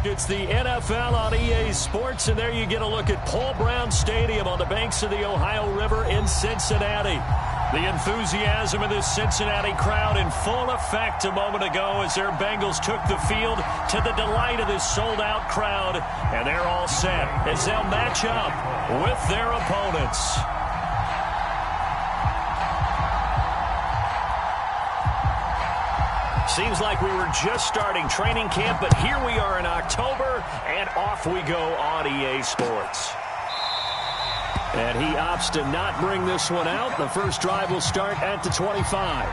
It's the NFL on EA Sports, and there you get a look at Paul Brown Stadium on the banks of the Ohio River in Cincinnati. The enthusiasm of this Cincinnati crowd in full effect a moment ago as their Bengals took the field to the delight of this sold-out crowd, and they're all set as they'll match up with their opponents. Seems like we were just starting training camp, but here we are in October, and off we go on EA Sports. And he opts to not bring this one out. The first drive will start at the 25.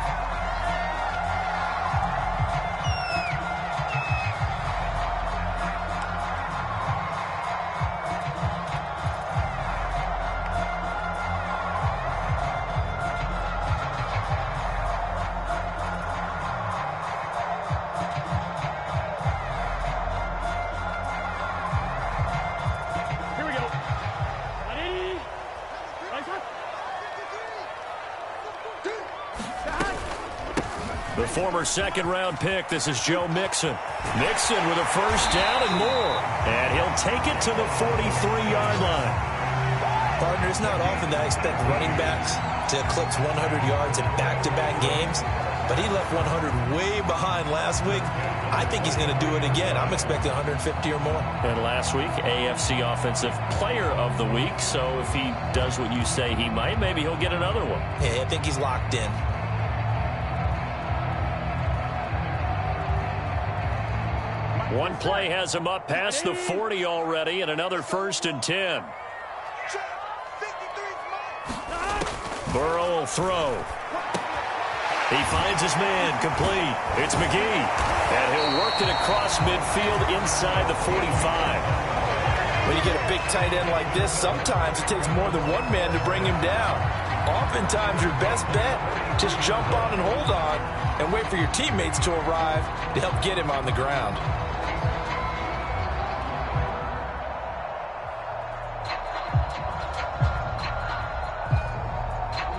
The former second-round pick, this is Joe Mixon. Mixon with a first down and more. And he'll take it to the 43-yard line. Partner, it's not often that I expect running backs to eclipse 100 yards in back-to-back games, but he left 100 way behind last week. I think he's going to do it again. I'm expecting 150 or more. And last week, AFC Offensive Player of the Week. So if he does what you say he might, maybe he'll get another one. Yeah, I think he's locked in. One play has him up past the 40 already, and another 1st and 10. Burrow will throw. He finds his man, complete. It's McGee, and he'll work it across midfield inside the 45. When you get a big tight end like this, sometimes it takes more than one man to bring him down. Oftentimes, your best bet, just jump on and hold on and wait for your teammates to arrive to help get him on the ground.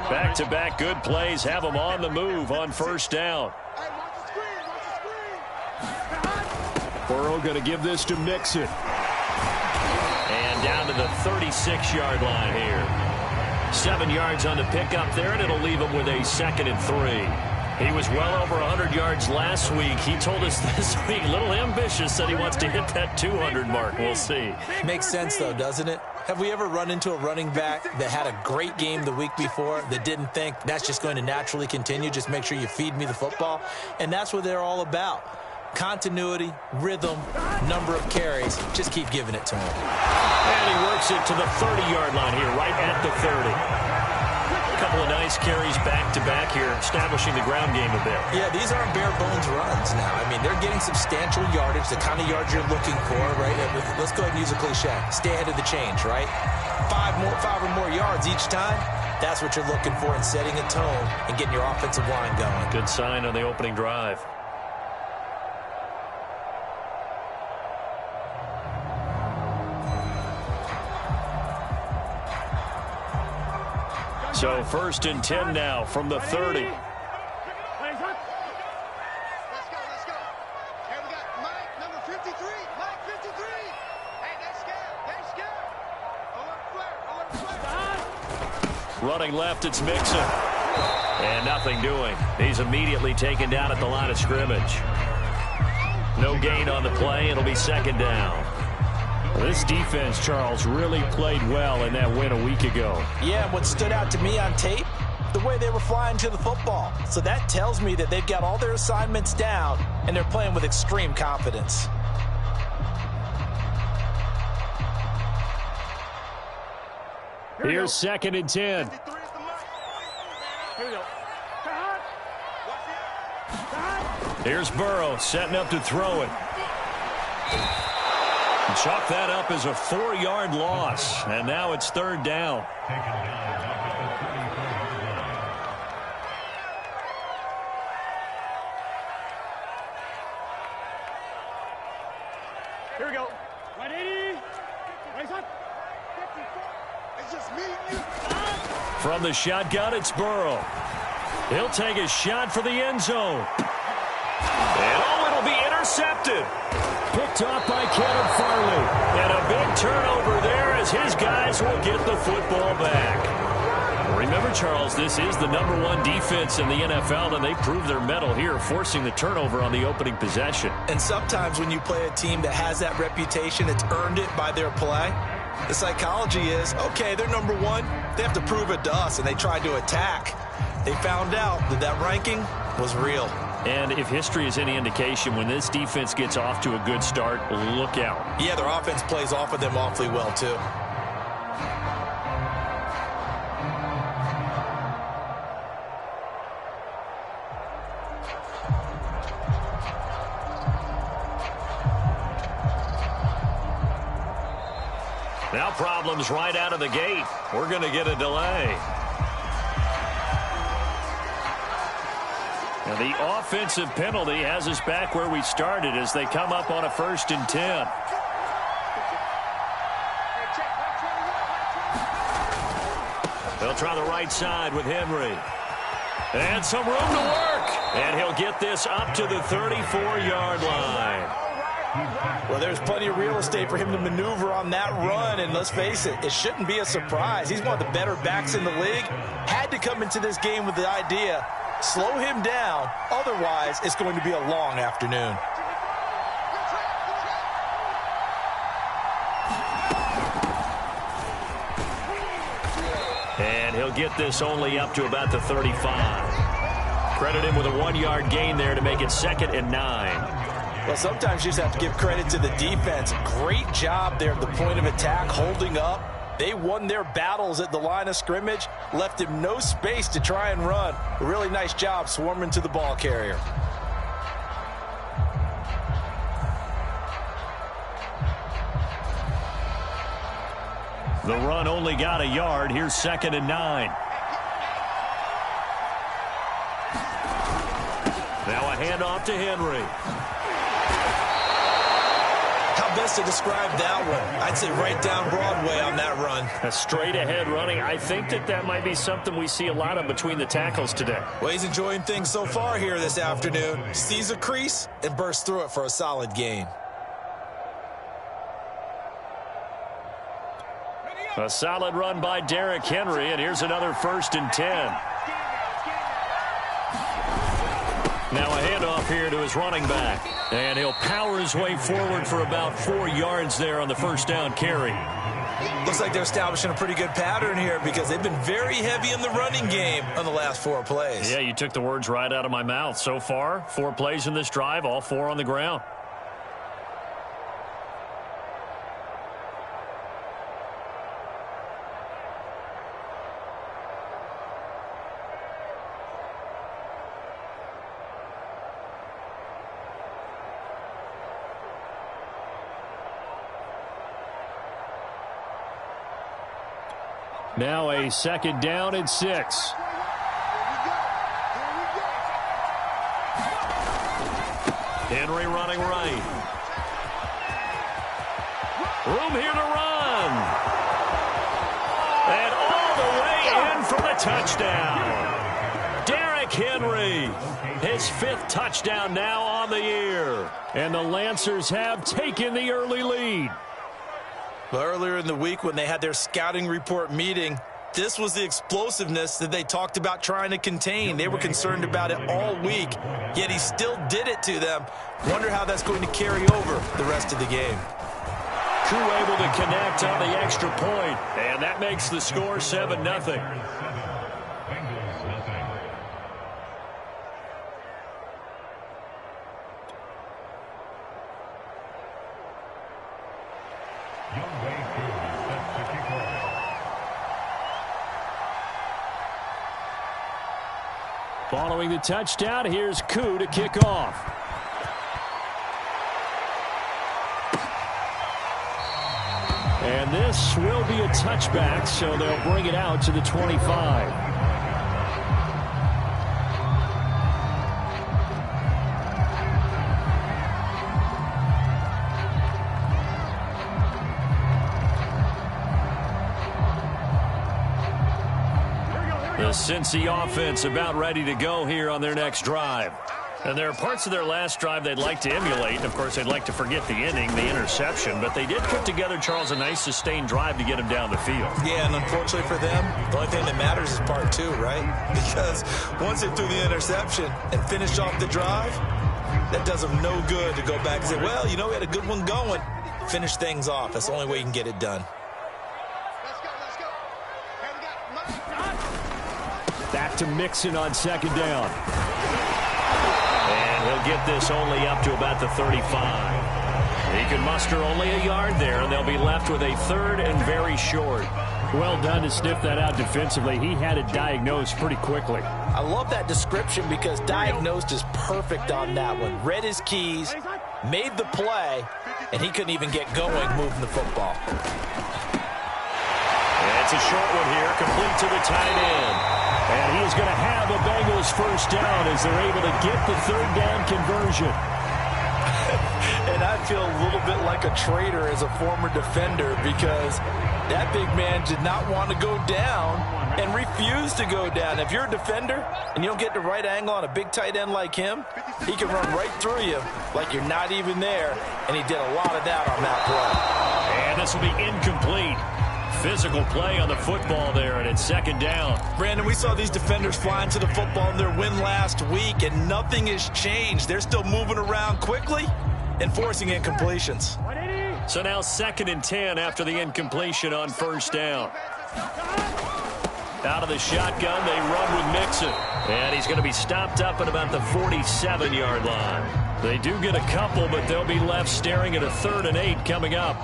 Back-to-back good plays have them on the move on first down. Burrow going to give this to Mixon. And down to the 36-yard line here. 7 yards on the pickup there, and it'll leave him with a 2nd and 3. He was well over 100 yards last week. He told us this week, a little ambitious, said he wants to hit that 200 mark. We'll see. Makes sense, though, doesn't it? Have we ever run into a running back that had a great game the week before that didn't think that's just going to naturally continue? Just make sure you feed me the football. And that's what they're all about. Continuity, rhythm, number of carries. Just keep giving it to him. And he works it to the 30-yard line here, right at the 30. A couple of nice carries back-to-back here, establishing the ground game a bit. Yeah, these aren't bare-bones runs now. I mean, they're getting substantial yardage, the kind of yards you're looking for, right? Let's go ahead and use a cliche. Stay ahead of the change, right? 5 or more yards each time. That's what you're looking for in setting a tone and getting your offensive line going. Good sign on the opening drive. So 1st and 10 now from the 30. Let's go. Hey, we got Mike, number 53. Mike, 53. Hey, they're scared. Alert flare. Running left, it's Mixon. And nothing doing. He's immediately taken down at the line of scrimmage. No gain on the play. It'll be 2nd down. This defense, Charles, really played well in that win a week ago. Yeah, and what stood out to me on tape, the way they were flying to the football. So that tells me that they've got all their assignments down, and they're playing with extreme confidence. Here's 2nd and 10. Here's Burrow setting up to throw it. Chalk that up as a 4-yard loss, and now it's 3rd down. Here we go. 180. Raise up. It's just me and you. From the shotgun, it's Burrow. He'll take a shot for the end zone. And oh, will be intercepted. Picked off by Kevin Farley. And a big turnover there as his guys will get the football back. Remember, Charles, this is the #1 defense in the NFL, and they proved their mettle here, forcing the turnover on the opening possession. And sometimes when you play a team that has that reputation, it's earned it by their play. The psychology is, okay, they're #1. They have to prove it to us, and they tried to attack. They found out that that ranking was real. And if history is any indication, when this defense gets off to a good start, look out. Yeah, their offense plays off of them awfully well, too. Now problems right out of the gate. We're going to get a delay. Now the offensive penalty has us back where we started as they come up on a 1st and 10. They'll try the right side with Henry. And some room to work. And he'll get this up to the 34-yard line. Well, there's plenty of real estate for him to maneuver on that run, and let's face it, it shouldn't be a surprise. He's one of the better backs in the league. Had to come into this game with the idea, slow him down, otherwise it's going to be a long afternoon. And he'll get this only up to about the 35. Credit him with a 1-yard gain there to make it 2nd and 9. Well, sometimes you just have to give credit to the defense. Great job there at the point of attack, holding up. They won their battles at the line of scrimmage, left him no space to try and run. A really nice job swarming to the ball carrier. The run only got a yard. Here's 2nd and 9. Now a handoff to Henry. How best to describe that one? I'd say right down Broadway on that run. A straight ahead running. I think that might be something we see a lot of between the tackles today. Well, he's enjoying things so far here this afternoon. Sees a crease and bursts through it for a solid gain. A solid run by Derrick Henry, and here's another 1st and 10. Now a handoff here to his running back. And he'll power his way forward for about 4 yards there on the 1st down carry. Looks like they're establishing a pretty good pattern here because they've been very heavy in the running game on the last 4 plays. Yeah, you took the words right out of my mouth. So far, 4 plays in this drive, all 4 on the ground. Now a 2nd down and 6. Henry running right. Room here to run. And all the way in for the touchdown. Derrick Henry, his 5th touchdown now on the year. And the Lancers have taken the early lead. But earlier in the week when they had their scouting report meeting, this was the explosiveness that they talked about trying to contain. They were concerned about it all week, yet he still did it to them. Wonder how that's going to carry over the rest of the game. Koo able to connect on the extra point, and that makes the score 7-0. Following the touchdown, here's Koo to kick off. And this will be a touchback, so they'll bring it out to the 25. The Cincy offense about ready to go here on their next drive. And there are parts of their last drive they'd like to emulate. Of course, they'd like to forget the inning, the interception. But they did put together, Charles, a nice sustained drive to get him down the field. Yeah, and unfortunately for them, the only thing that matters is part two, right? Because once they threw the interception and finished off the drive, that does them no good to go back and say, well, you know, we had a good one going. Finish things off. That's the only way you can get it done. Back to Mixon on second down. And he'll get this only up to about the 35. He can muster only a yard there, and they'll be left with a third and very short. Well done to sniff that out defensively. He had it diagnosed pretty quickly. I love that description because diagnosed is perfect on that one. Read his keys, made the play, and he couldn't even get going moving the football. It's a short one here, complete to the tight end. And he's going to have a Bengals first down as they're able to get the third down conversion. And I feel a little bit like a traitor as a former defender because that big man did not want to go down and refused to go down. If you're a defender and you don't get the right angle on a big tight end like him, he can run right through you like you're not even there. And he did a lot of that on that play. And this will be incomplete. Physical play on the football there, and it's second down. Brandon, we saw these defenders flying to the football in their win last week, and nothing has changed. They're still moving around quickly and forcing incompletions. So now 2nd and 10 after the incompletion on first down. Out of the shotgun, they run with Mixon. And he's going to be stopped up at about the 47-yard line. They do get a couple, but they'll be left staring at a 3rd and 8 coming up.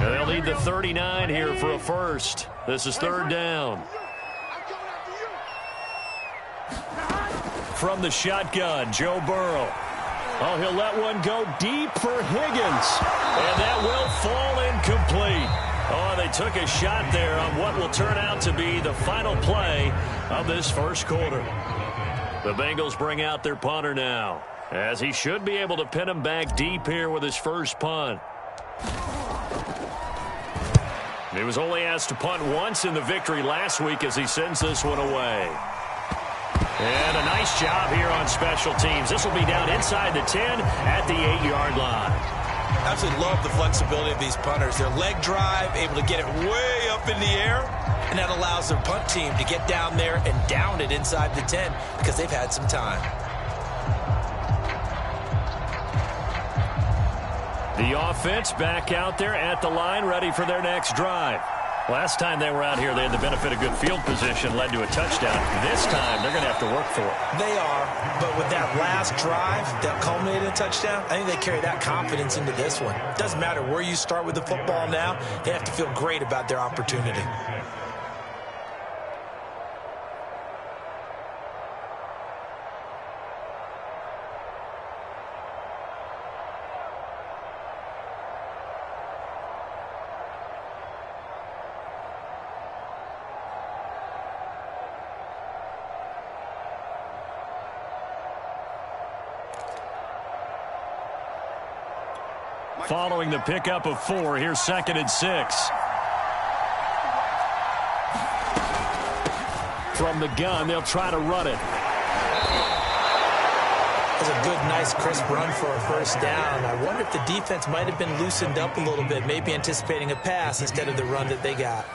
And they'll need the 39 here for a first. This is 3rd down. From the shotgun, Joe Burrow. Oh, he'll let one go deep for Higgins. And that will fall incomplete. Oh, they took a shot there on what will turn out to be the final play of this first quarter. The Bengals bring out their punter now, as he should be able to pin him back deep here with his first punt. He was only asked to punt once in the victory last week as he sends this one away. And a nice job here on special teams. This will be down inside the 10 at the 8-yard line. Absolutely love the flexibility of these punters. Their leg drive, able to get it way up in the air, and that allows their punt team to get down there and down it inside the 10 because they've had some time. The offense back out there at the line, ready for their next drive. Last time they were out here, they had the benefit of good field position, led to a touchdown. This time, they're going to have to work for it. They are, but with that last drive that culminated in a touchdown, I think they carry that confidence into this one. It doesn't matter where you start with the football now. They have to feel great about their opportunity. Following the pickup of 4, here's 2nd and 6. From the gun, they'll try to run it. That's a good, nice, crisp run for a first down. I wonder if the defense might have been loosened up a little bit, maybe anticipating a pass instead of the run that they got.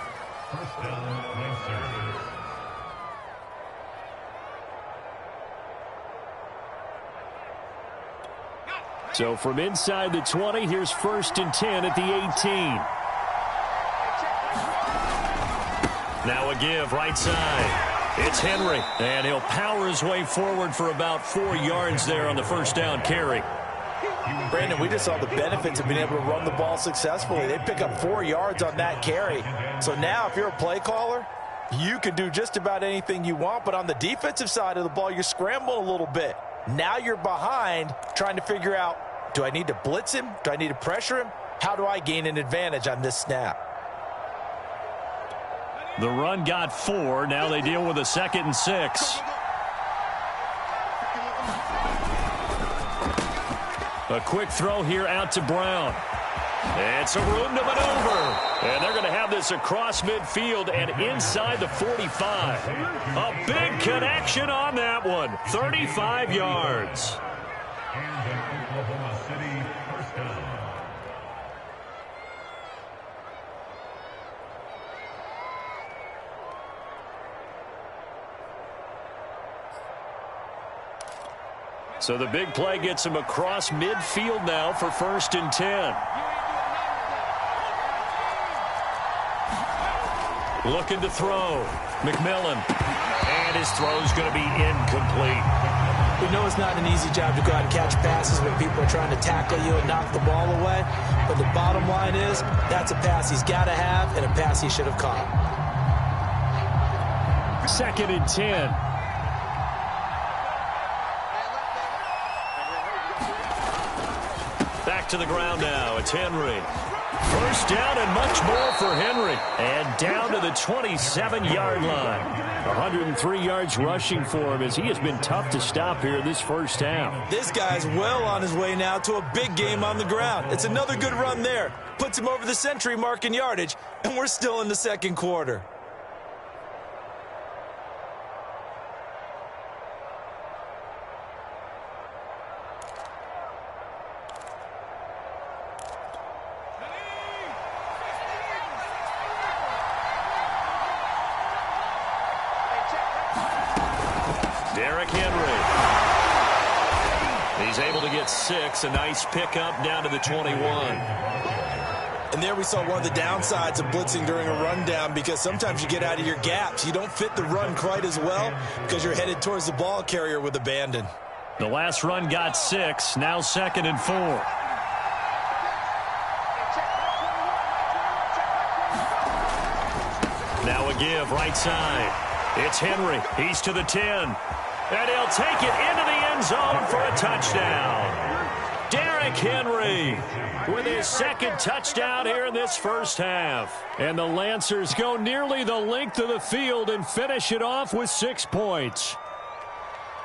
So from inside the 20, here's 1st and 10 at the 18. Now a give right side. It's Henry, and he'll power his way forward for about 4 yards there on the first down carry. Brandon, we just saw the benefits of being able to run the ball successfully. They pick up 4 yards on that carry. So now if you're a play caller, you can do just about anything you want, but on the defensive side of the ball, you're scrambling a little bit. Now you're behind trying to figure out, do I need to blitz him? Do I need to pressure him? How do I gain an advantage on this snap? The run got 4. Now they deal with a 2nd and 6. A quick throw here out to Brown. It's a room to maneuver. And they're going to have this across midfield and inside the 45. A big connection on that one. 35 yards. So the big play gets him across midfield now for 1st and 10. Looking to throw. McMillan. And his throw's going to be incomplete. We know it's not an easy job to go out and catch passes when people are trying to tackle you and knock the ball away. But the bottom line is, that's a pass he's got to have and a pass he should have caught. 2nd and 10. Back to the ground now. It's Henry. 1st down and much more for Henry. And down to the 27-yard line. 103 yards rushing for him as he has been tough to stop here this first half. This guy's well on his way now to a big game on the ground. It's another good run there. Puts him over the century mark in yardage, and we're still in the 2nd quarter. Get 6, a nice pickup down to the 21. And there we saw one of the downsides of blitzing during a rundown, because sometimes you get out of your gaps. You don't fit the run quite as well because you're headed towards the ball carrier with abandon. The last run got 6, now 2nd and 4. Now a give right side. It's Henry. He's to the 10. And he'll take it into the end zone for a touchdown. Derrick Henry with his 2nd touchdown here in this first half. And the Lancers go nearly the length of the field and finish it off with 6 points.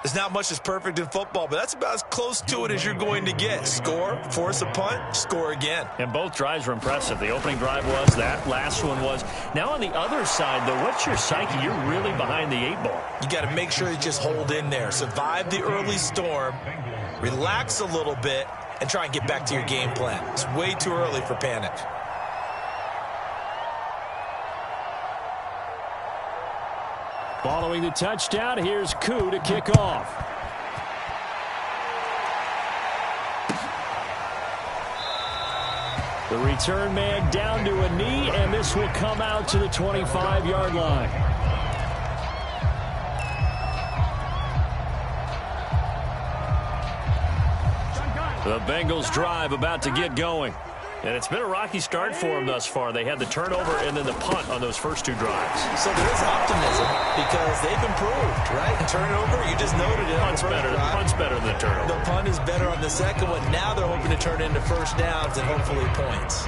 There's not much that's perfect in football, but that's about as close to it as you're going to get. Score, force a punt, score again. And both drives were impressive. The opening drive was, that last one was. Now on the other side, though, what's your psyche? You're really behind the 8 ball. You got to make sure you just hold in there. Survive the early storm, relax a little bit, and try and get back to your game plan. It's way too early for panic. Following the touchdown, here's Koo to kick off. The return man down to a knee, and this will come out to the 25-yard line. The Bengals drive about to get going. And it's been a rocky start for them thus far. They had the turnover and then the punt on those first 2 drives. So there is optimism because they've improved, right? And turnover, you just noted it. Punt's better than the turnover. The punt is better on the second one. Now they're hoping to turn it into 1st downs and hopefully points.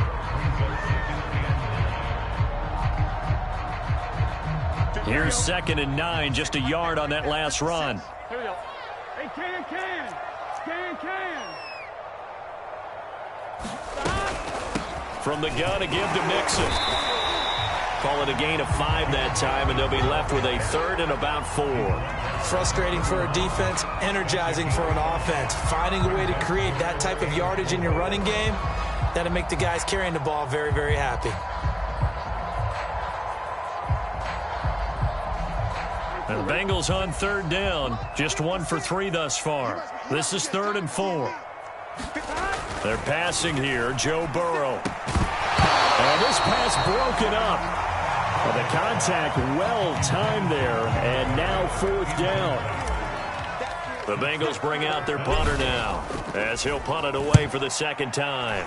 Here's 2nd and 9, just a yard on that last run. Here we go. Hey, can. From the gun, a give to Mixon. Call it a gain of 5 that time, and they'll be left with a 3rd and about 4. Frustrating for a defense, energizing for an offense. Finding a way to create that type of yardage in your running game, that'll make the guys carrying the ball very, very happy. And the Bengals on 3rd down, just 1 for 3 thus far. This is 3rd and 4. They're passing here, Joe Burrow. And this pass broken up. Well, the contact well timed there, and now 4th down. The Bengals bring out their punter now, as he'll punt it away for the 2nd time.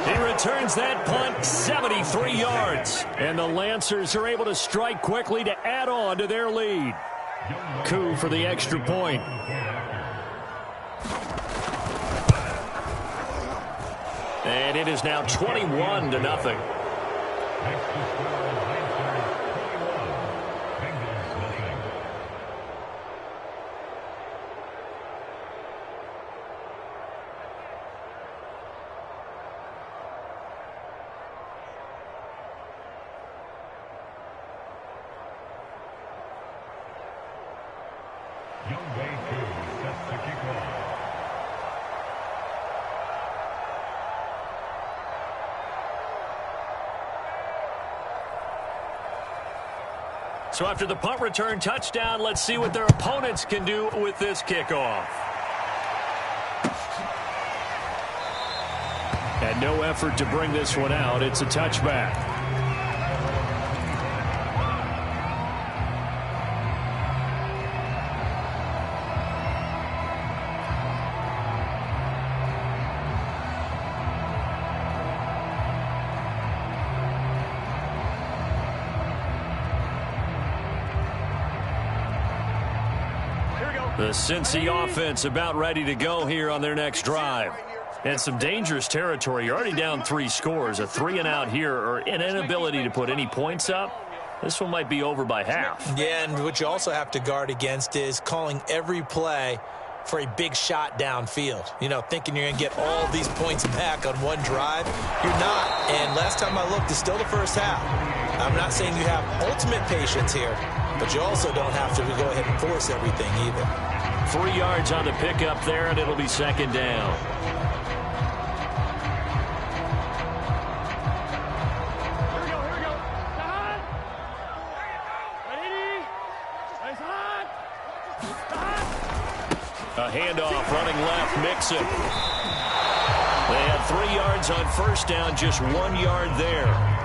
He returns that punt 73 yards. And the Lancers are able to strike quickly to add on to their lead. Koo for the extra point. And it is now 21-0. So after the punt return touchdown, let's see what their opponents can do with this kickoff. And no effort to bring this one out. It's a touchback. The Cincy offense about ready to go here on their next drive. And some dangerous territory. You're already down 3 scores. A 3-and-out here or an inability to put any points up. This one might be over by half. Yeah, and what you also have to guard against is calling every play for a big shot downfield. You know, thinking you're going to get all these points back on one drive. You're not. And last time I looked, it's still the first half. I'm not saying you have ultimate patience here, but you also don't have to go ahead and force everything either. 3 yards on the pickup there, and it'll be second down. Here we go. Start. Ready. Start. A handoff running left, Mixon. They had 3 yards on first down, just 1 yard there.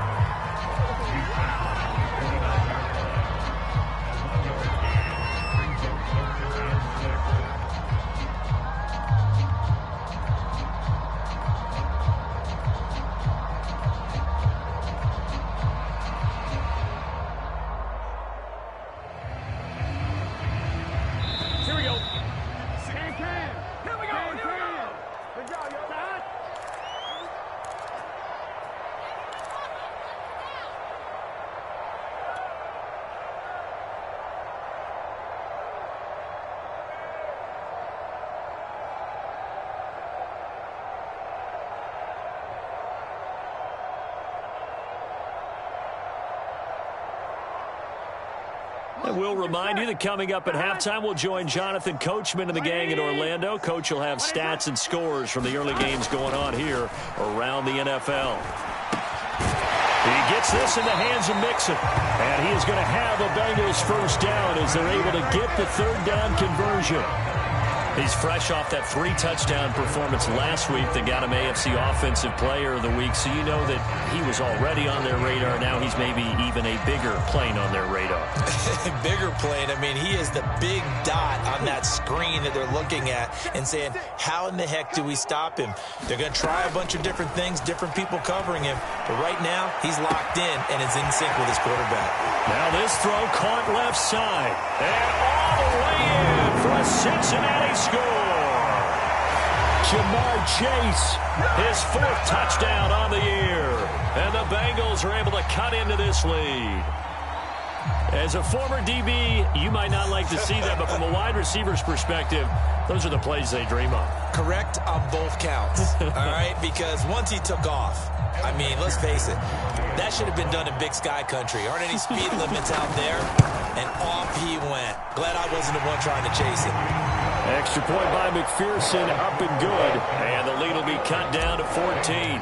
And we'll remind you that coming up at halftime, we'll join Jonathan Coachman and the gang in Orlando. Coach will have stats and scores from the early games going on here around the NFL. He gets this in the hands of Mixon. And he is going to have a Bengals first down as they're able to get the third down conversion. He's fresh off that 3-touchdown performance last week that got him AFC Offensive Player of the Week. So you know that he was already on their radar. Now he's maybe even a bigger plane on their radar. Bigger plane. I mean, he is the big dot on that screen that they're looking at and saying, how in the heck do we stop him? They're going to try a bunch of different things, different people covering him. But right now, he's locked in and is in sync with his quarterback. Now this throw caught left side. And all the way in for a Cincinnati score. Jamar Chase, his 4th touchdown on the year. And the Bengals are able to cut into this lead. As a former DB, you might not like to see that, but from a wide receiver's perspective, those are the plays they dream of. Correct on both counts, all right? Because once he took off, I mean, let's face it, that should have been done in Big Sky Country. Aren't any speed limits out there? And off he went. Glad I wasn't the one trying to chase him. Extra point by McPherson, up and good. And the lead will be cut down to 14.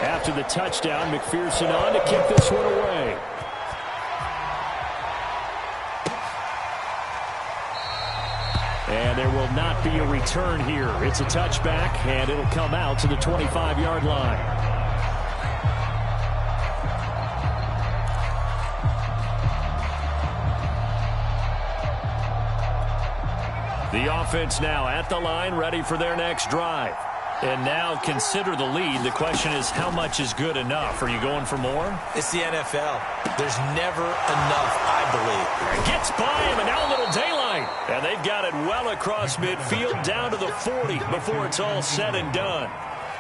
After the touchdown, McPherson on to kick this one away. And there will not be a return here. It's a touchback, and it'll come out to the 25-yard line. The offense now at the line, ready for their next drive. And now consider the lead. The question is, how much is good enough? Are you going for more? It's the NFL. There's never enough, I believe. It gets by him, and now a little daylight. And they've got it well across midfield, down to the 40 before it's all said and done.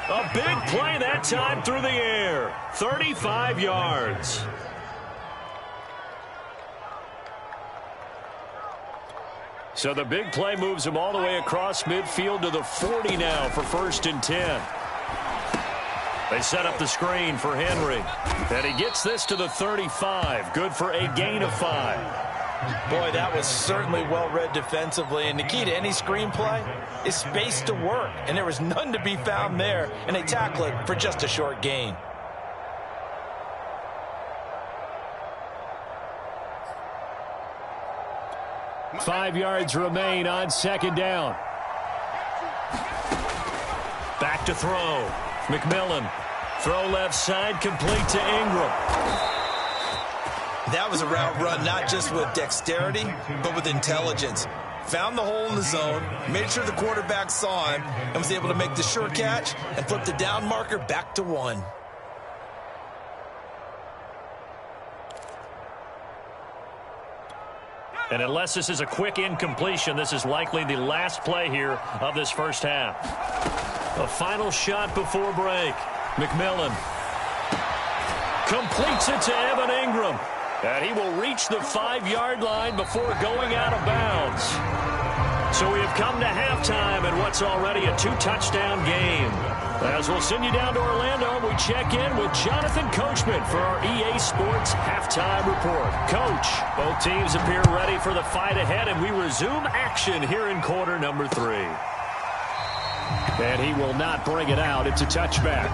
A big play that time through the air. 35 yards. So the big play moves him all the way across midfield to the 40 now for 1st and 10. They set up the screen for Henry. And he gets this to the 35. Good for a gain of 5. Boy, that was certainly well-read defensively. And the key to any screenplay is space to work. And there was none to be found there. And they tackle it for just a short gain. Five yards remain on 2nd down. Back to throw. McMillan. Throw left side, complete to Ingram. That was a route run not just with dexterity, but with intelligence. Found the hole in the zone, made sure the quarterback saw him, and was able to make the sure catch and flip the down marker back to 1. And unless this is a quick incompletion, this is likely the last play here of this first half. A final shot before break. McMillan completes it to Evan Ingram. And he will reach the 5-yard line before going out of bounds. So we have come to halftime in what's already a 2-touchdown game. As we'll send you down to Orlando, we check in with Jonathan Coachman for our EA Sports Halftime Report. Coach, both teams appear ready for the fight ahead, and we resume action here in quarter number 3. And he will not bring it out. It's a touchback.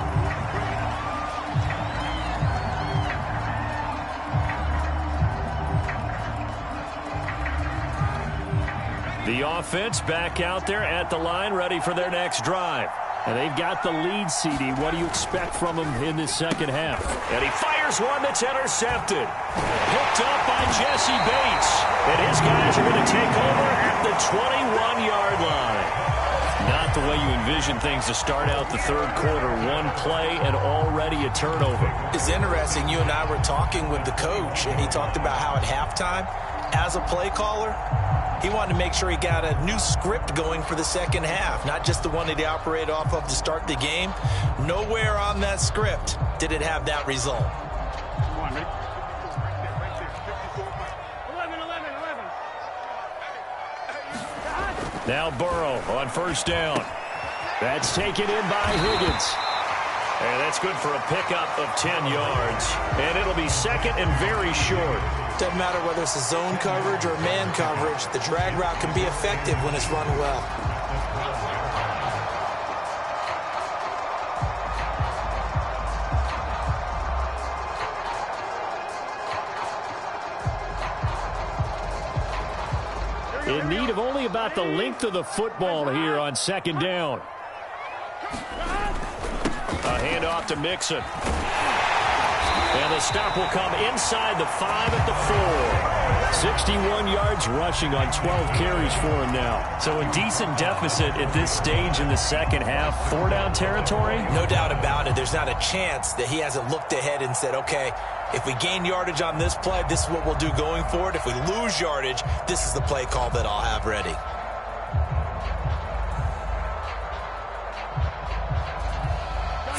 The offense back out there at the line, ready for their next drive. And they've got the lead, CD. What do you expect from them in this second half? And he fires one that's intercepted. Picked up by Jesse Bates. And his guys are going to take over at the 21-yard line. Not the way you envision things to start out the third quarter. One play and already a turnover. It's interesting. You and I were talking with the coach, and he talked about how at halftime, as a play caller, he wanted to make sure he got a new script going for the second half, not just the one that he operated off of to start the game. Nowhere on that script did it have that result. Now Burrow on first down. That's taken in by Higgins. And that's good for a pickup of 10 yards. And it'll be second and very short. Doesn't matter whether it's a zone coverage or man coverage, the drag route can be effective when it's run well. In need of only about the length of the football here on 2nd down. A handoff to Mixon. And the stop will come inside the 5 at the 4. 61 yards rushing on 12 carries for him now. So a decent deficit at this stage in the second half. 4-down territory? No doubt about it. There's not a chance that he hasn't looked ahead and said, okay, if we gain yardage on this play, this is what we'll do going forward. If we lose yardage, this is the play call that I'll have ready.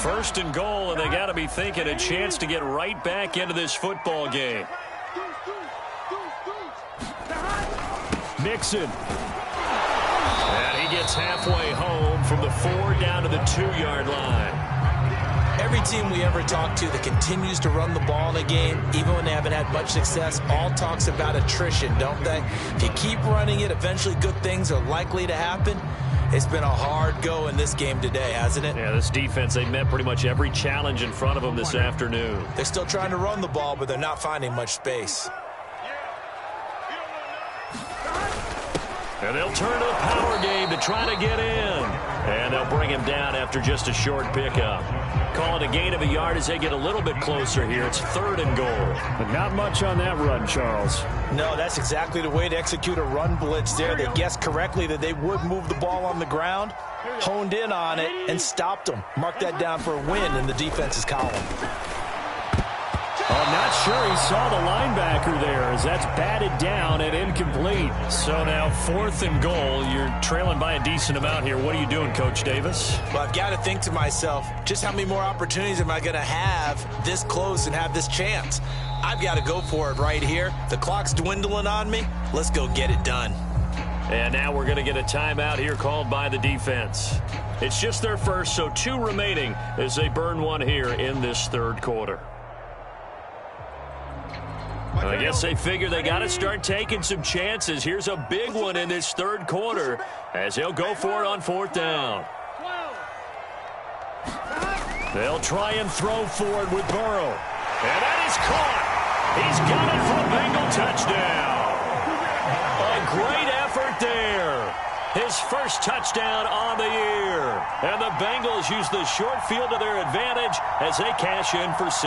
First and goal, and they got to be thinking a chance to get right back into this football game. Mixon. And he gets halfway home from the 4 down to the 2-yard line. Every team we ever talk to that continues to run the ball in a game, even when they haven't had much success, all talks about attrition, don't they? If you keep running it, eventually good things are likely to happen. It's been a hard go in this game today, hasn't it? Yeah, this defense, they met pretty much every challenge in front of them this afternoon. They're still trying to run the ball, but they're not finding much space. And they'll turn to the power game to try to get in. And they'll bring him down after just a short pickup. Call it a gain of a yard as they get a little bit closer here. It's 3rd and goal. But not much on that run, Charles. No, that's exactly the way to execute a run blitz there. They guessed correctly that they would move the ball on the ground, honed in on it, and stopped them. Mark that down for a win in the defense's column. I'm not sure he saw the linebacker there as that's batted down and incomplete. So now 4th and goal. You're trailing by a decent amount here. What are you doing, Coach Davis? Well, I've got to think to myself, just how many more opportunities am I going to have this close and have this chance? I've got to go for it right here. The clock's dwindling on me. Let's go get it done. And now we're going to get a timeout here called by the defense. It's just their first, so 2 remaining as they burn one here in this 3rd quarter. I guess they figure they got to start taking some chances. Here's a big one in this 3rd quarter as they'll go for it on 4th down. They'll try and throw for it with Burrow. And that is caught. He's got it for a Bengal touchdown. A great effort there. His first touchdown on the year. And the Bengals use the short field to their advantage as they cash in for 6.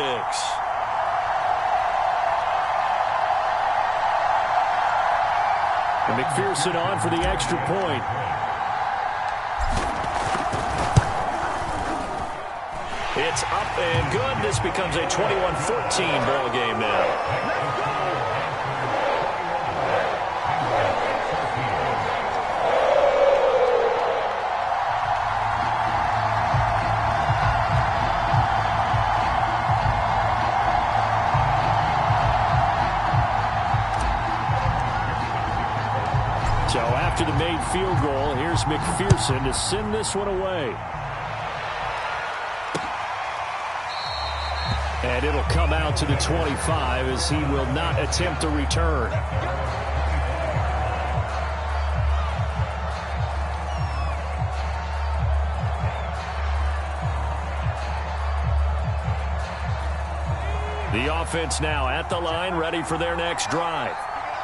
And McPherson on for the extra point. It's up and good. This becomes a 21-14 ball game now. So after the made field goal, here's McPherson to send this one away. And it'll come out to the 25 as he will not attempt a return. The offense now at the line, ready for their next drive.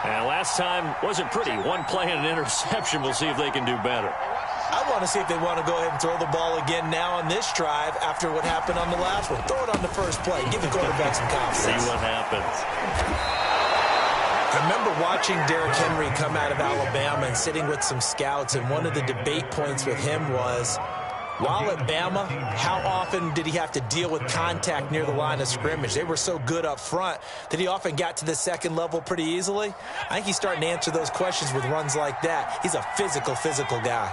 And last time wasn't pretty. One play and an interception. We'll see if they can do better. I want to see if they want to go ahead and throw the ball again now on this drive after what happened on the last one. Throw it on the first play. Give the quarterback some confidence. See what happens. I remember watching Derrick Henry come out of Alabama and sitting with some scouts, and one of the debate points with him was, while at Bama, how often did he have to deal with contact near the line of scrimmage? They were so good up front that he often got to the second level pretty easily. I think he's starting to answer those questions with runs like that. He's a physical guy.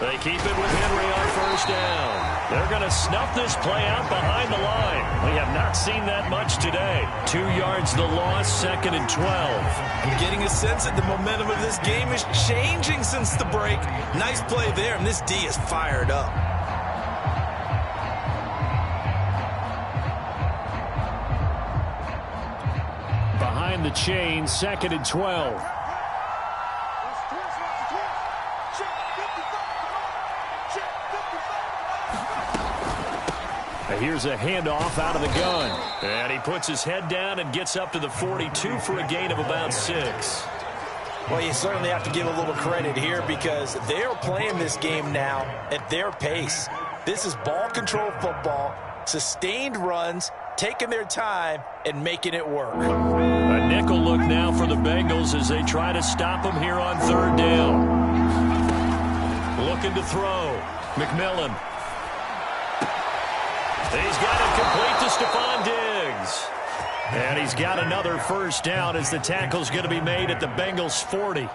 They keep it with Henry on first down. They're going to snuff this play out behind the line. We have not seen that much today. 2 yards the loss, 2nd and 12. I'm getting a sense that the momentum of this game is changing since the break. Nice play there, and this D is fired up. Behind the chain, 2nd and 12. Here's a handoff out of the gun. And he puts his head down and gets up to the 42 for a gain of about 6. Well, you certainly have to give a little credit here because they're playing this game now at their pace. This is ball control football, sustained runs, taking their time, and making it work. A nickel look now for the Bengals as they try to stop him here on 3rd down. Looking to throw. McMillan. He's got it complete to Stephon Diggs. And he's got another first down as the tackle's going to be made at the Bengals 40.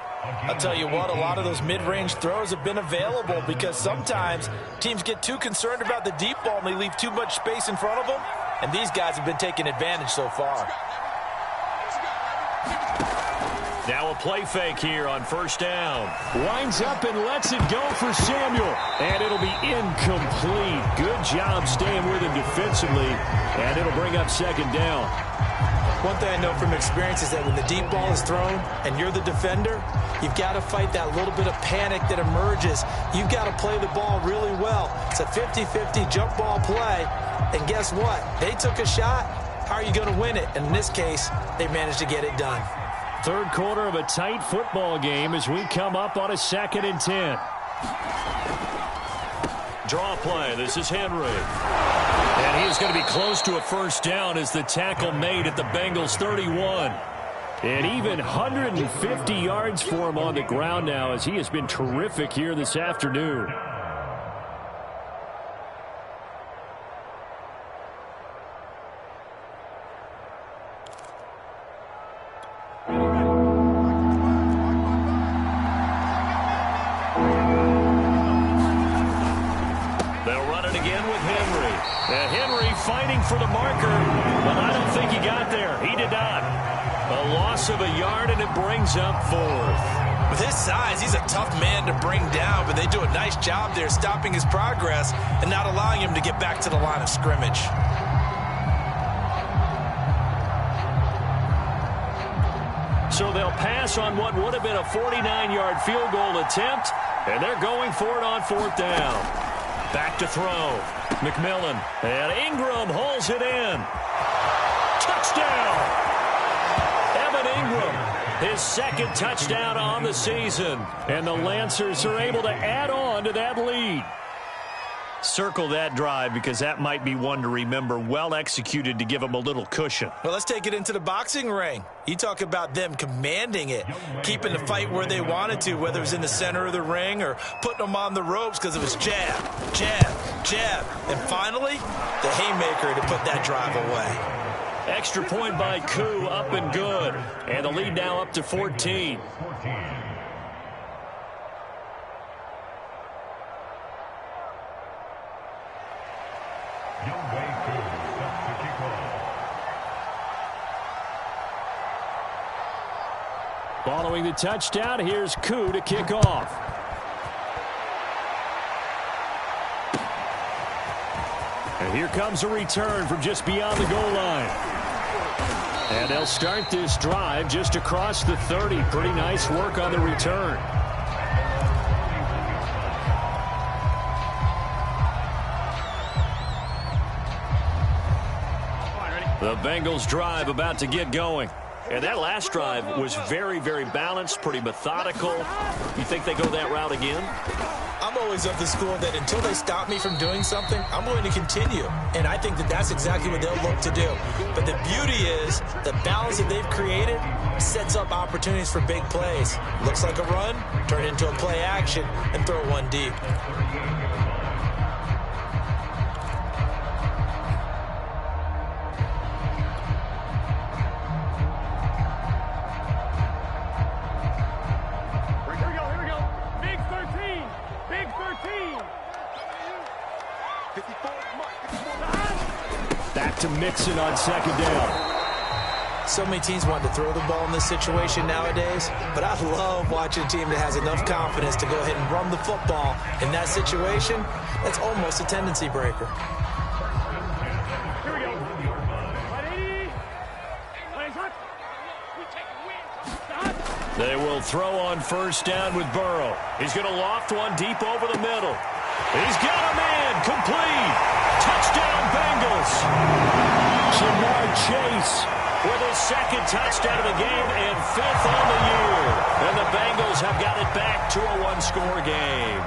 I'll tell you what, a lot of those mid-range throws have been available because sometimes teams get too concerned about the deep ball and they leave too much space in front of them. And these guys have been taking advantage so far. Now a play fake here on first down. Winds up and lets it go for Samuel. And it'll be incomplete. Good job staying with him defensively. And it'll bring up 2nd down. One thing I know from experience is that when the deep ball is thrown and you're the defender, you've got to fight that little bit of panic that emerges. You've got to play the ball really well. It's a 50-50 jump ball play. And guess what? They took a shot. How are you going to win it? And in this case, they managed to get it done. 3rd quarter of a tight football game as we come up on a 2nd and 10. Draw play. This is Henry. And he is going to be close to a first down as the tackle made at the Bengals 31. And even 150 yards for him on the ground now as he has been terrific here this afternoon. with Henry. And Henry fighting for the marker, but I don't think he got there. He did not. A loss of a yard, and it brings up 4th. With his size, he's a tough man to bring down, but they do a nice job there stopping his progress and not allowing him to get back to the line of scrimmage. So they'll pass on what would have been a 49-yard field goal attempt, and they're going for it on 4th down. Back to throw. McMillan, and Ingram hauls it in. Touchdown! Evan Ingram, his 2nd touchdown on the season, and the Lancers are able to add on to that lead. Circle that drive because that might be one to remember. Well executed to give them a little cushion. Well, let's take it into the boxing ring. You talk about them commanding it, keeping the fight where they wanted to, whether it was in the center of the ring or putting them on the ropes because it was jab, jab, jab. And finally, the haymaker to put that drive away. Extra point by Koo, up and good. And the lead now up to 14. Following the touchdown, here's Koo to kick off. And here comes a return from just beyond the goal line. And they'll start this drive just across the 30. Pretty nice work on the return. The Bengals drive about to get going. And that last drive was very, very balanced, pretty methodical. You think they go that route again? I'm always of the school that until they stop me from doing something, I'm going to continue. And I think that that's exactly what they'll look to do. But the beauty is the balance that they've created sets up opportunities for big plays. Looks like a run, turn it into a play action, and throw one deep. Back to Mixon on 2nd down. So many teams want to throw the ball in this situation nowadays, but I love watching a team that has enough confidence to go ahead and run the football. In that situation, that's almost a tendency breaker. Here we go. 180. They will throw on 1st down with Burrow. He's going to loft one deep over the middle. He's got a man, complete. Touchdown, Bengals. Jamar Chase with his 2nd touchdown of the game and 5th on the year. And the Bengals have got it back to a 1-score game.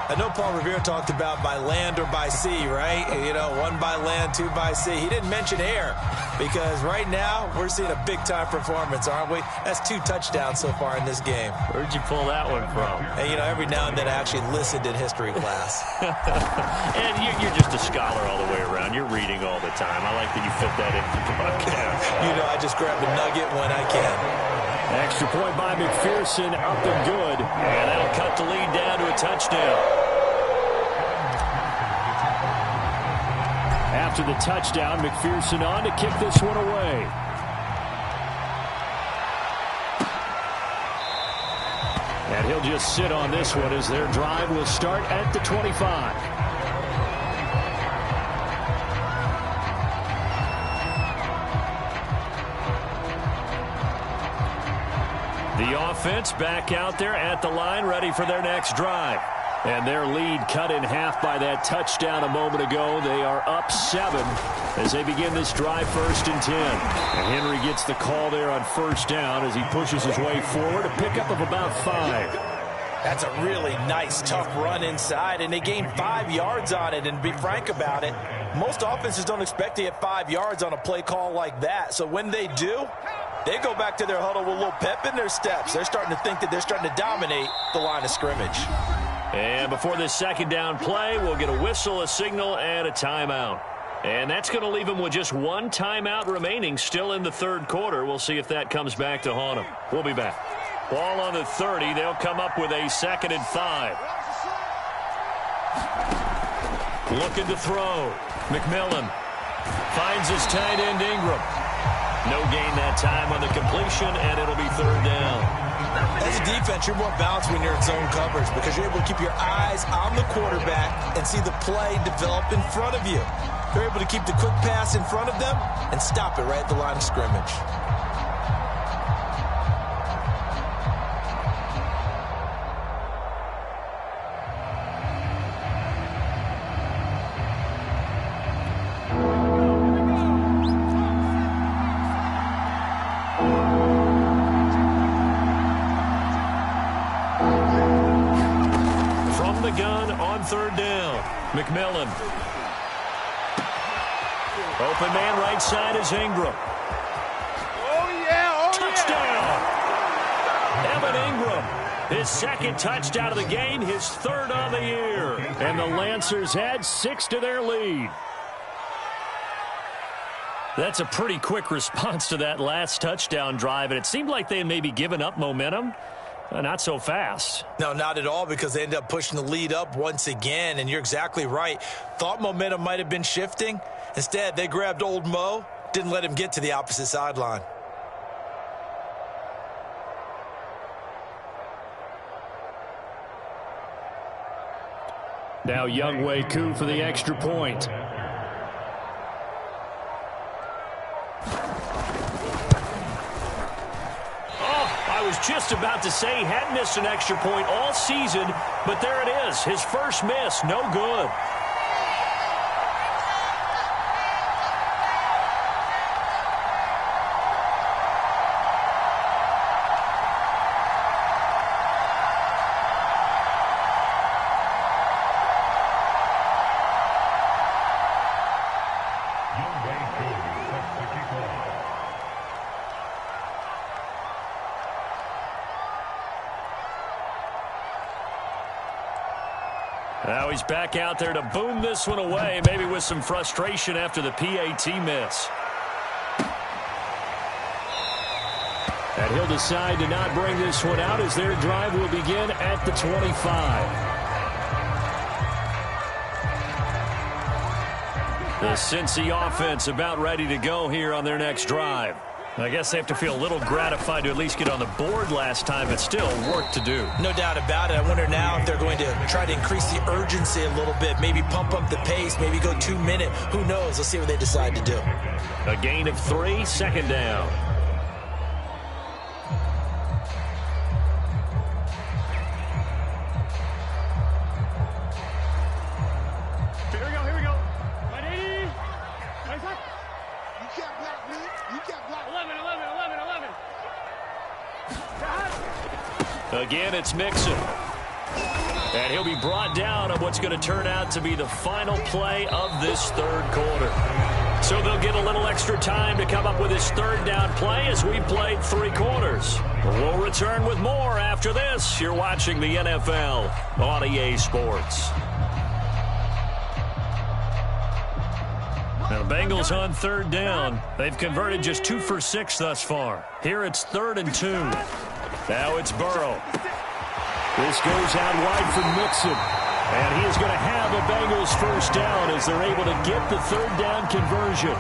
I know Paul Revere talked about by land or by sea, right? You know, 1 by land, 2 by sea. He didn't mention air because right now we're seeing a big-time performance, aren't we? That's 2 touchdowns so far in this game. Where'd you pull that one from? And, you know, every now and then I actually listened in history class. And you're just a scholar all the way around. You're reading all the time. I like that you fit that into the podcast. You know, I just grab a nugget when I can. Extra point by McPherson, up and good. And that'll cut the lead down to a touchdown. After the touchdown, McPherson on to kick this one away. And he'll just sit on this one as their drive will start at the 25. The offense back out there at the line, ready for their next drive. And their lead cut in half by that touchdown a moment ago. They are up 7 as they begin this drive 1st and 10. And Henry gets the call there on 1st down as he pushes his way forward, a pickup of about 5. That's a really nice, tough run inside, and they gained 5 yards on it. And to be frank about it, most offenses don't expect to get 5 yards on a play call like that. So when they do, they go back to their huddle with a little pep in their steps. They're starting to think that they're starting to dominate the line of scrimmage. And before this 2nd down play, we'll get a whistle, a signal, and a timeout. And that's going to leave them with just 1 timeout remaining still in the 3rd quarter. We'll see if that comes back to haunt them. We'll be back. Ball on the 30. They'll come up with a 2nd and 5. Looking to throw. McMillan finds his tight end Ingram. No gain that time on the completion, and it'll be third down. As a defense, you're more balanced when you're in zone coverage because you're able to keep your eyes on the quarterback and see the play develop in front of you. You're able to keep the quick pass in front of them and stop it right at the line of scrimmage. Third down. McMillan. Open man right side is Ingram. Oh, yeah. Touchdown. Evan Ingram. His second touchdown of the game, his third of the year. And the Lancers add 6 to their lead. That's a pretty quick response to that last touchdown drive, and it seemed like they had maybe given up momentum. Not so fast. No, not at all, because they ended up pushing the lead up once again, and you're exactly right. Thought momentum might have been shifting. Instead, they grabbed old Mo, didn't let him get to the opposite sideline. Now Younghoe Koo for the extra point. I was just about to say he hadn't missed an extra point all season, but there it is. His first miss, no good. Now he's back out there to boom this one away, maybe with some frustration after the PAT miss. And he'll decide to not bring this one out as their drive will begin at the 25. The Cincy offense about ready to go here on their next drive. I guess they have to feel a little gratified to at least get on the board last time, but still work to do. No doubt about it. I wonder now if they're going to try to increase the urgency a little bit, maybe pump up the pace, maybe go 2 minute. Who knows? Let's see what they decide to do. A gain of 3, second down. Here we go. 180. Nice up. You can't block me. You can't block. 11. Again, it's Mixon. And he'll be brought down on what's going to turn out to be the final play of this third quarter. So they'll get a little extra time to come up with his third down play as we played 3 quarters. We'll return with more after this. You're watching the NFL on EA Sports. Now the Bengals on third down. They've converted just 2 for 6 thus far. Here it's 3rd and 2. Now it's Burrow. This goes out wide for Mixon. And he is going to have a Bengals first down as they're able to get the third down conversion.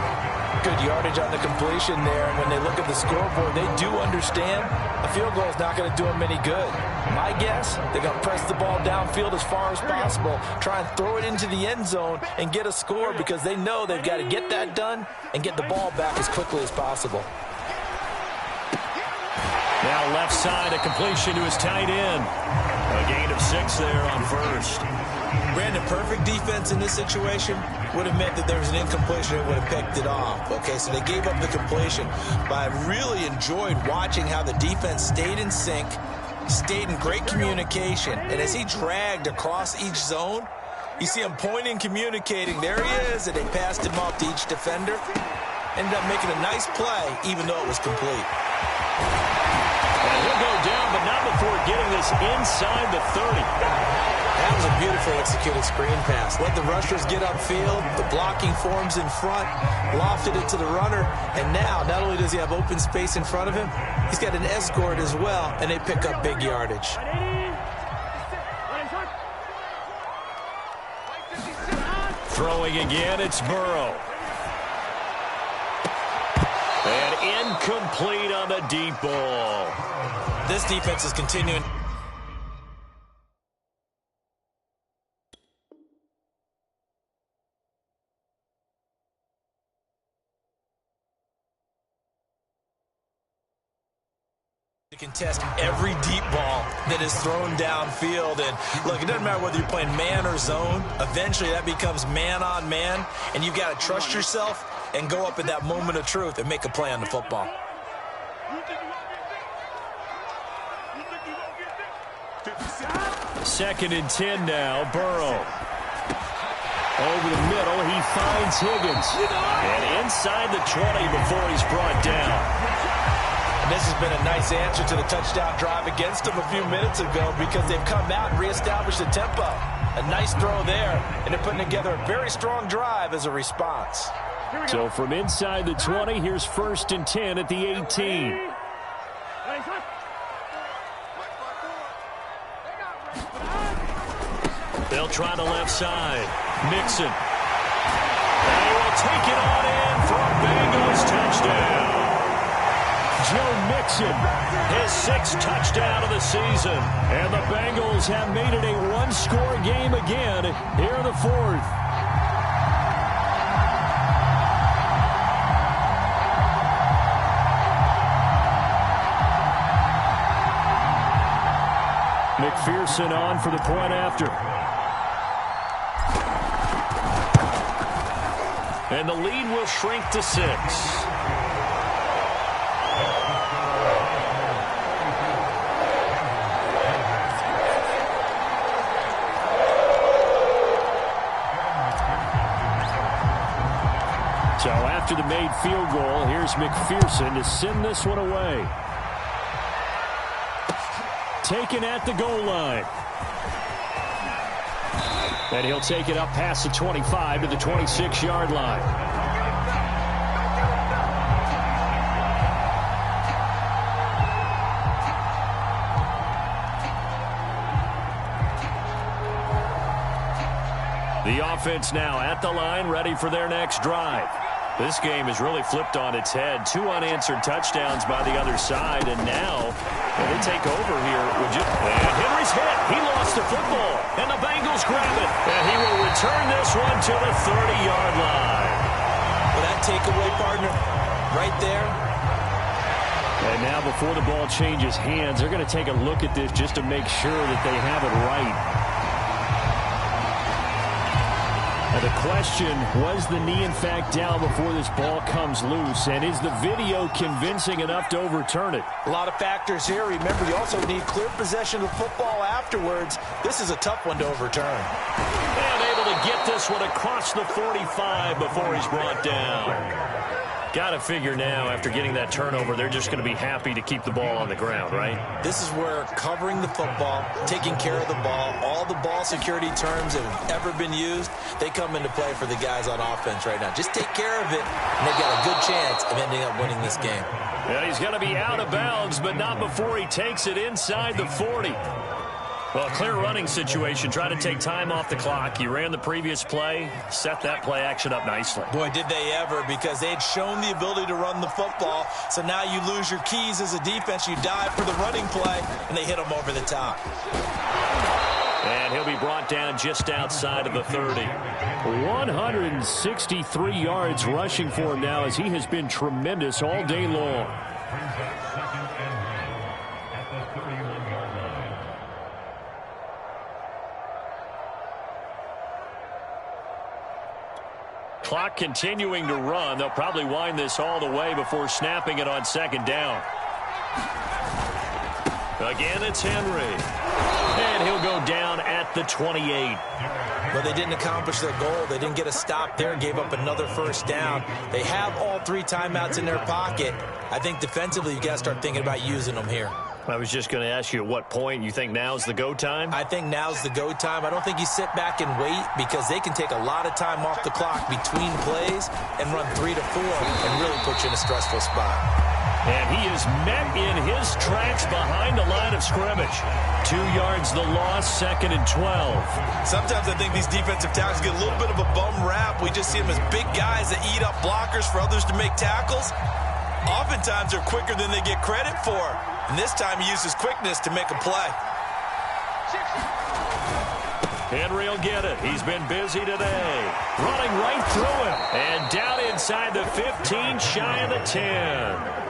Good yardage on the completion there. And when they look at the scoreboard, they do understand a field goal is not going to do them any good. My guess, they're going to press the ball downfield as far as possible, try and throw it into the end zone and get a score because they know they've got to get that done and get the ball back as quickly as possible. Now left side, a completion to his tight end. A gain of 6 there on first. Brandon, perfect defense in this situation would have meant that there was an incompletion and would have picked it off. Okay, so they gave up the completion. But I really enjoyed watching how the defense stayed in sync, stayed in great communication. And as he dragged across each zone, you see him pointing, communicating. There he is, and they passed him off to each defender. Ended up making a nice play, even though it was complete. And he'll go down, but not before getting this inside the 30. That was a beautiful executed screen pass. Let the rushers get upfield. The blocking forms in front. Lofted it to the runner. And now, not only does he have open space in front of him, he's got an escort as well, and they pick up big yardage. Throwing again, it's Burrow. And incomplete on the deep ball. This defense is continuing. To contest every deep ball that is thrown downfield. And look, it doesn't matter whether you're playing man or zone. Eventually that becomes man on man, and you've got to trust yourself and go up at that moment of truth and make a play on the football. Second and 10 now, Burrow. Over the middle, he finds Higgins. And inside the 20 before he's brought down. And this has been a nice answer to the touchdown drive against them a few minutes ago, because they've come out and reestablished the tempo. A nice throw there, and they're putting together a very strong drive as a response. So from inside the 20, here's first and 10 at the 18. They'll try the left side. Mixon. And he will take it on in for a Bengals touchdown. Joe Mixon, his 6th touchdown of the season. And the Bengals have made it a one-score game again here in the 4th. McPherson on for the point after. And the lead will shrink to 6. So after the made field goal, here's McPherson to send this one away. Taken at the goal line. And he'll take it up past the 25 to the 26-yard line. The offense now at the line, ready for their next drive. This game has really flipped on its head. 2 unanswered touchdowns by the other side, and now they take over here. And Henry's hit. He lost the football, and the Bengals grab it. And he will return this one to the 30-yard line. Well, that takeaway, partner, right there. And now before the ball changes hands, they're going to take a look at this just to make sure that they have it right. Now the question, was the knee in fact down before this ball comes loose? And is the video convincing enough to overturn it? A lot of factors here. Remember, you also need clear possession of the football afterwards. This is a tough one to overturn. And able to get this one across the 45 before he's brought down. Got to figure now, after getting that turnover, they're just going to be happy to keep the ball on the ground, right? This is where covering the football, taking care of the ball, all the ball security terms that have ever been used, they come into play for the guys on offense right now. Just take care of it, and they've got a good chance of ending up winning this game. Yeah, he's going to be out of bounds, but not before he takes it inside the 40. Well, a clear running situation. Try to take time off the clock. You ran the previous play, set that play action up nicely. Boy, did they ever, because they had shown the ability to run the football. So now you lose your keys as a defense. You dive for the running play, and they hit them over the top. And he'll be brought down just outside of the 30. 163 yards rushing for him now, as he has been tremendous all day long. Clock continuing to run. They'll probably wind this all the way before snapping it on second down. Again, it's Henry. And he'll go down at the 28. But they didn't accomplish their goal. They didn't get a stop there, gave up another first down. They have all 3 timeouts in their pocket. I think defensively, you got to start thinking about using them here. I was just going to ask you at what point you think now's the go time? I think now's the go time. I don't think you sit back and wait, because they can take a lot of time off the clock between plays and run 3 to 4 and really put you in a stressful spot. And he is met in his tracks behind the line of scrimmage. 2 yards the loss, 2nd and 12. Sometimes I think these defensive tackles get a little bit of a bum rap. We just see them as big guys that eat up blockers for others to make tackles. Oftentimes they're quicker than they get credit for. And this time he uses quickness to make a play. Henry will get it. He's been busy today. Running right through him. And down inside the 15, shy of the 10.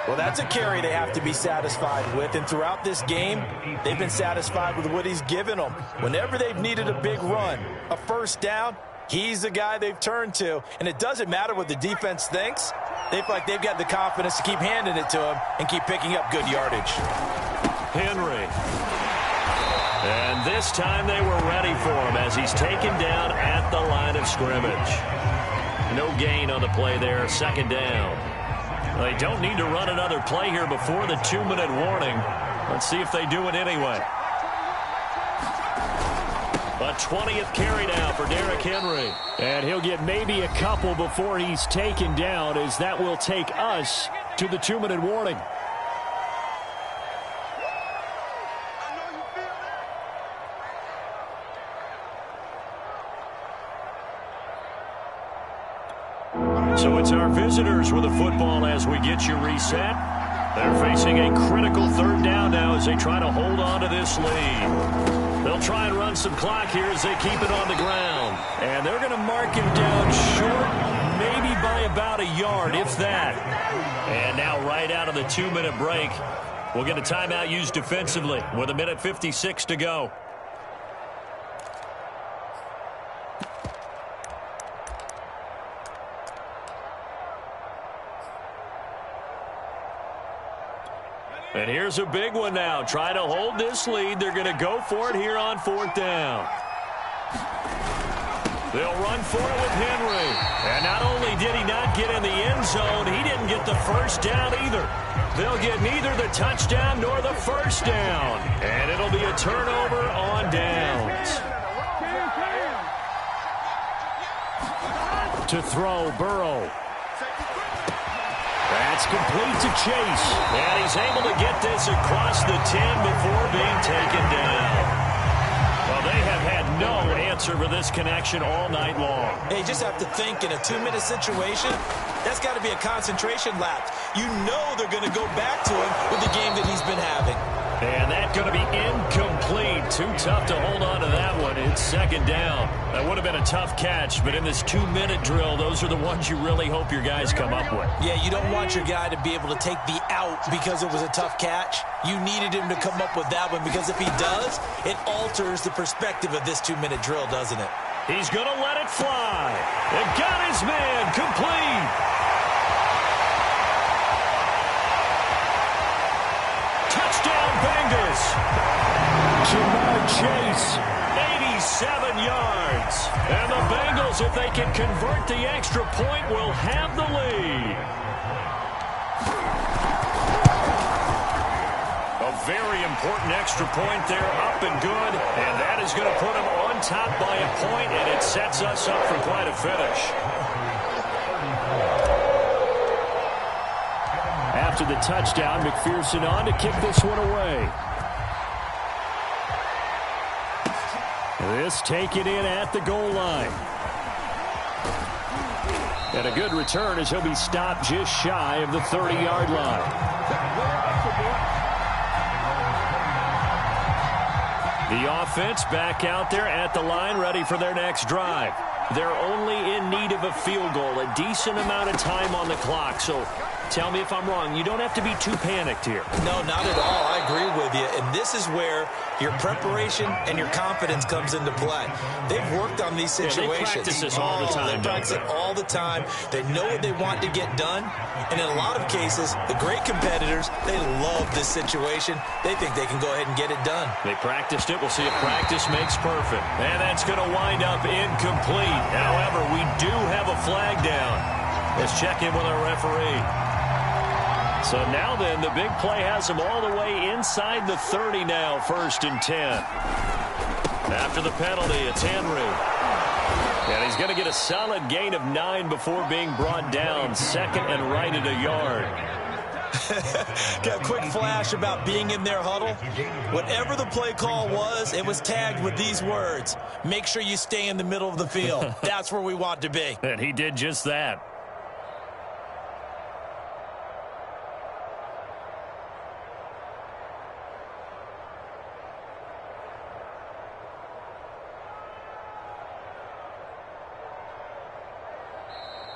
Well, that's a carry they have to be satisfied with. And throughout this game, they've been satisfied with what he's given them. Whenever they've needed a big run, a first down, he's the guy they've turned to. And it doesn't matter what the defense thinks. They feel like they've got the confidence to keep handing it to him and keep picking up good yardage. Henry. And this time they were ready for him as he's taken down at the line of scrimmage. No gain on the play there, 2nd down. They don't need to run another play here before the 2-minute warning. Let's see if they do it anyway. A 20th carry now for Derrick Henry. And he'll get maybe a couple before he's taken down, as that will take us to the 2-minute warning. So it's our visitors with the football as we get you reset. They're facing a critical 3rd down now as they try to hold on to this lead. They'll try and run some clock here as they keep it on the ground. And they're going to mark him down short, maybe by about a yard, if that. And now right out of the 2-minute break, we'll get a timeout used defensively with 1:56 to go. And here's a big one now. Try to hold this lead. They're going to go for it here on 4th down. They'll run for it with Henry. And not only did he not get in the end zone, he didn't get the first down either. They'll get neither the touchdown nor the first down. And it'll be a turnover on downs. To throw, Burrow. That's complete to Chase. And he's able to get this across the 10 before being taken down. Well, they have had no answer for this connection all night long. They just have to think in a 2-minute situation, that's got to be a concentration lapse. You know they're going to go back to him with the game that he's been having. And that's going to be incomplete. Too tough to hold on to that one. It's 2nd down. That would have been a tough catch, but in this 2-minute drill, those are the ones you really hope your guys come up with. Yeah, you don't want your guy to be able to take the out because it was a tough catch. You needed him to come up with that one, because if he does, it alters the perspective of this 2-minute drill, doesn't it? He's going to let it fly. They've got his man complete. Touchdown, Bengals. Jamar Chase, 87 yards. And the Bengals, if they can convert the extra point, will have the lead. A very important extra point there, up and good. And that is going to put them on top by a point, and it sets us up for quite a finish. After the touchdown, McPherson on to kick this one away. This taken in at the goal line. And a good return as he'll be stopped just shy of the 30-yard line. The offense back out there at the line, ready for their next drive. They're only in need of a field goal, a decent amount of time on the clock. So tell me if I'm wrong. You don't have to be too panicked here. No, not at all. I agree with you. And this is where your preparation and your confidence comes into play. They've worked on these situations. They practice this all the time. They practice it all the time. They know what they want to get done. And in a lot of cases, the great competitors, they love this situation. They think they can go ahead and get it done. They practiced it. We'll see if practice makes perfect. And that's going to wind up incomplete. However, we do have a flag down. Let's check in with our referee. So now then, the big play has him all the way inside the 30 now, 1st and 10. After the penalty, it's Henry. And he's going to get a solid gain of 9 before being brought down, 2nd and right at a yard. Got a quick flash about being in their huddle. Whatever the play call was, it was tagged with these words: make sure you stay in the middle of the field. That's where we want to be. And he did just that.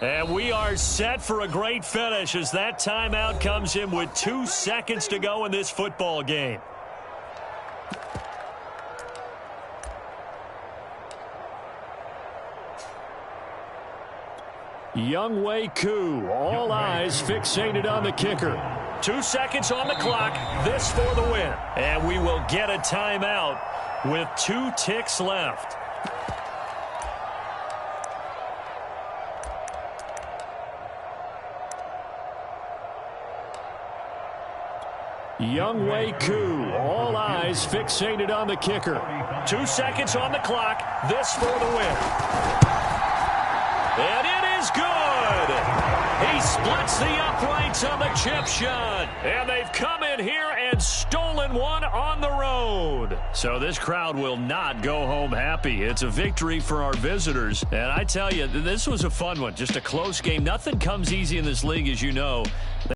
And we are set for a great finish as that timeout comes in with 2 seconds to go in this football game. Younghoe Koo, all eyes fixated on the kicker. 2 seconds on the clock, this for the win. And we will get a timeout with 2 ticks left. Younghoe Koo, all eyes fixated on the kicker. 2 seconds on the clock, this for the win. And it is good. He splits the uprights on the chip shot. And they've come in here and stolen one on the road. So this crowd will not go home happy. It's a victory for our visitors. And I tell you, this was a fun one. Just a close game. Nothing comes easy in this league, as you know.